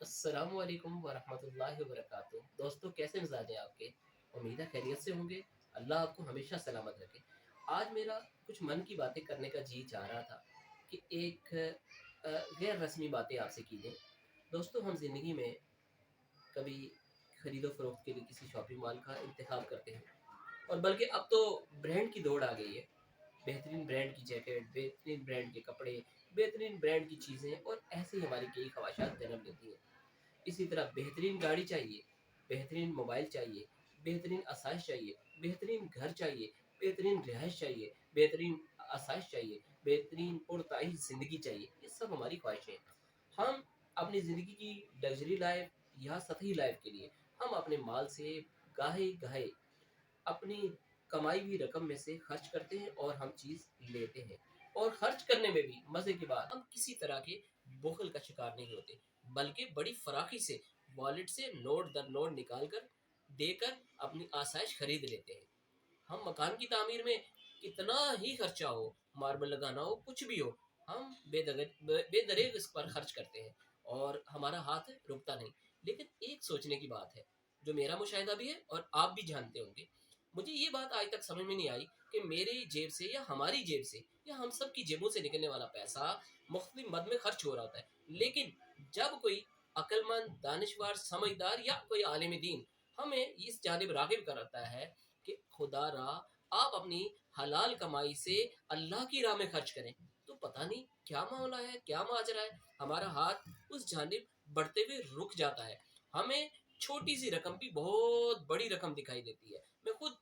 अस्सलामु अलैकुम वरहमतुल्लाहि वबरकातुहू। दोस्तों, कैसे मिजाज हैं आपके? उम्मीद है खैरियत से होंगे। अल्लाह आपको हमेशा सलामत रखे। आज मेरा कुछ मन की बातें करने का जी चाह रहा था कि एक गैर रस्मी बातें आपसे की जाएँ। दोस्तों, हम ज़िंदगी में कभी खरीदो-फ़रोख्त के लिए किसी शॉपिंग मॉल का इंतख़ाब करते हैं, और बल्कि अब तो ब्रांड की दौड़ आ गई है। बेहतरीन ब्रांड की जैकेट, बेहतरीन ब्रांड के कपड़े, बेहतरीन ब्रांड की चीज़ें, और ऐसे ही हमारी कई ख़वाहिशात जन्म लेती हैं। इसी तरह बेहतरीन गाड़ी चाहिए, बेहतरीन मोबाइल चाहिए, बेहतरीन आसाइश चाहिए, बेहतरीन घर चाहिए, बेहतरीन रिहाइश चाहिए, बेहतरीन आसाइश चाहिए, बेहतरीन पुरताइश ज़िंदगी चाहिए। ये सब हमारी ख्वाहिशें हैं। हम अपनी ज़िंदगी की लग्ज़री लाइफ़ या सतही लाइफ़ के लिए हम अपने माल से गाहे-गाहे अपनी कमाई हुई रकम में से खर्च करते हैं, और हम चीज़ लेते हैं। और खर्च करने में भी मज़े की बात, हम किसी तरह के बुख़्ल का शिकार नहीं होते, बल्कि बड़ी फ़राख़ी से वॉलेट से नोट दर नोट निकाल कर, देकर अपनी आसाइश खरीद लेते हैं। हम मकान की तामीर में कितना ही खर्चा हो, मार्बल लगाना हो, कुछ भी हो, हम बेदरेग इस पर खर्च करते हैं, और हमारा हाथ रुकता नहीं। लेकिन एक सोचने की बात है, जो मेरा मुशाहिदा भी है और आप भी जानते होंगे। मुझे ये बात आज तक समझ में नहीं आई कि मेरी जेब से या हमारी जेब से या हम सब की जेबों से निकलने वाला पैसा मुख्तलिफ मद में खर्च हो रहा होता है। लेकिन जब कोई अक्लमंद, दानिशवर, समझदार या कोई आलिम दीन हमें इस जानिब राग़िब कराता है कि खुदारा आप अपनी हलाल कमाई से अल्लाह की राह में खर्च करें, तो पता नहीं क्या मामला है, क्या माजरा है, हमारा हाथ उस जानिब बढ़ते हुए रुक जाता है। हमें छोटी सी रकम भी बहुत बड़ी रकम दिखाई देती है। मैं खुद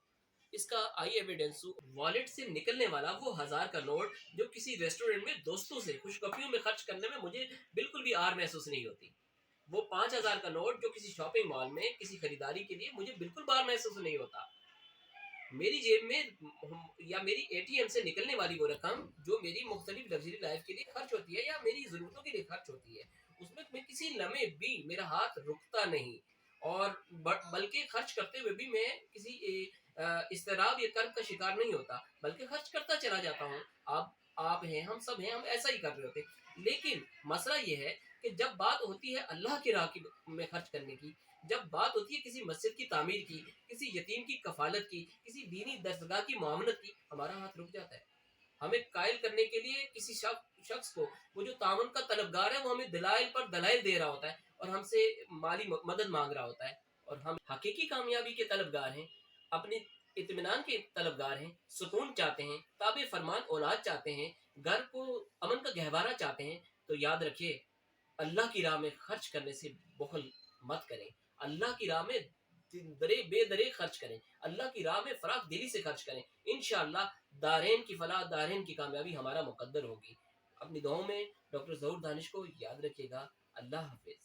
इसका आई एविडेंस हूँ। वॉलेट से निकलने वाला वो 1000 का नोट जो किसी रेस्टोरेंट में दोस्तों से खुशगपियों में खर्च करने में मुझे बिल्कुल भी आर महसूस नहीं होती। वो 5000 का नोट जो किसी शॉपिंग मॉल में किसी खरीदारी के लिए मुझे बिल्कुल बार महसूस नहीं होता। मेरी जेब में या मेरी एटीएम से निकलने वाली वो रकम जो मेरी मुख्तलिफ लग्जरी लाइफ के लिए खर्च होती है या मेरी ज़रूरतों के लिए खर्च होती है, उसमें मैं किसी लम्हे भी मेरा हाथ रुकता नहीं, और बल्कि खर्च करते हुए भी मैं किसी इज़्तिराब या कर्ब का शिकार नहीं होता, बल्कि खर्च करता चला जाता हूँ। आप हैं, हम सब हैं, हम ऐसा ही कर रहे होते हैं। लेकिन मसला ये है कि जब बात होती है अल्लाह की राह की में खर्च करने की, जब बात होती है किसी मस्जिद की तामीर की, किसी यतीम की कफ़ालत की, किसी दीनी दरसगाह की मुआवनत की, हमारा हाथ रुक जाता है। हमें कायल करने के लिए किसी शख्स को, वो जो ताउन का तलबगार है, वो हमें दलाइल पर दलाइल दे रहा होता है और हमसे माली मदद माँग रहा होता है, और हम हकीकी कामयाबी के तलबगार हैं, अपने इत्मीनान के तलबगार हैं, सुकून चाहते हैं, ताबे फरमान औलाद चाहते हैं, घर को अमन का गहवारा चाहते हैं। तो याद रखिए, अल्लाह की राह में खर्च करने से बुख़्ल मत करें। अल्लाह की राह में बेदरे खर्च करें। अल्लाह की राह में फ़राख दिली से खर्च करें। इंशाअल्लाह दारैन की फ़लाह, दारैन की कामयाबी हमारा मुक़द्दर होगी। अपनी दुआओं में डॉक्टर ज़हूर दानिश को याद रखिएगा। अल्लाह हाफ़िज़।